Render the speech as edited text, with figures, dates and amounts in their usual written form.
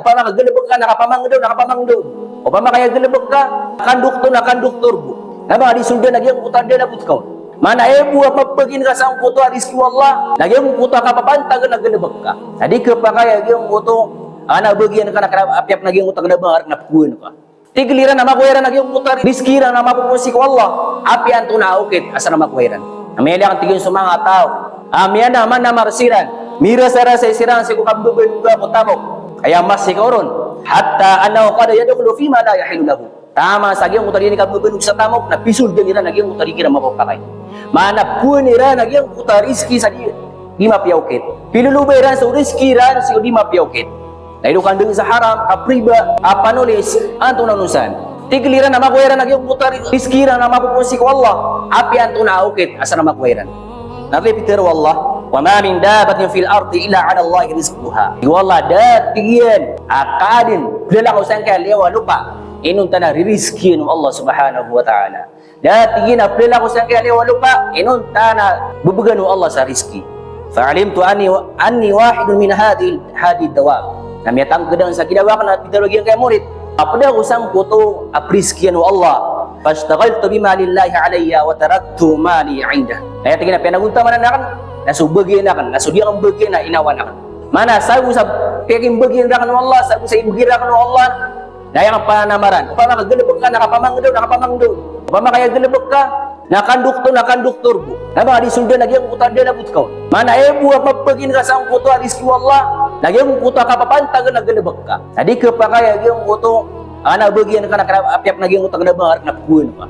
Upama ka gelebek ka nakapamangdaw. Upama kaya gelebek ka nakanduktor bu. Nama di sunda nagyang utanda na butkaw. Mana ebu apa pagin ka sa kuto rizki wallah. Nagyang kuto ka papantag na gelebek ka. Tadi ke pakaya gyang kuto ana bagian ka apiap nagyang utang na bangar na puun ka. Tigiliran nama kuiran nagyang kuto rizki ra nama pumusik wallah. Api antu na ukit asa nama kuiran. Amela kan tigin sumanga tao. Amiana man na marsiran. Mira sara sa sirang si kukabdugan juga mutamok. Kaya mas sikoron hatta annahu qad yadkhulu fi ma la yahilu lahu. Tama sa gyang utari ni kabdugan sa tamok na pisul ganira nagyang utari kira mapapakay. Mana pun ira nagyang utari rizki sa di mapiaukit. Pilulubay ran sa rizki ran sa di mapiaukit. Dahil kandung sa haram kapriba apanulis antu nanusan. Tigiliran na makuiran nagyang utari rizki ran na mapupunsi ko Allah. Api antu naukit asa na makuiran. Narepetir wallah, wa ma min dabatin fil ardi illa 'ala Allah rizquha. Wallah datiyan akadin dala ko sangka lewa lupa inun tana rizki nu Allah Subhanahu wa taala. Datiyan dala ko sangka lewa lupa inun tana bubuganu Allah sa rizki. Fa'alimtu anni wahidun min hadhihi dawab. Namyatang gedang sa kidawa kana pitologi kay murid. Apada ko sang kuto aprizki nu Allah. Fastaghaltu bima lillahi alayya wa taraktu mali 'indah. Kaya tingin na pinagunta man akan nasubagi na kan nasudi ang bagi na inawan akan. Mana sabu sa peging bagi na kan Allah, sabu sa ibagi na kan Allah. Dayang panamaran. Upama ka gelebek ka nakapamangdaw. Upama kaya gelebek ka nakanduktor bu. Nama di sunda nagyang utanda na butkaw. Mana ebu apa pagin ka sa kuto rizki wallah. Nagyang kuto ka papantag na gelebek ka. Tadi ke pakaya gyang kuto ana bagian kana apiap nagyang utang na bangar na puun pa.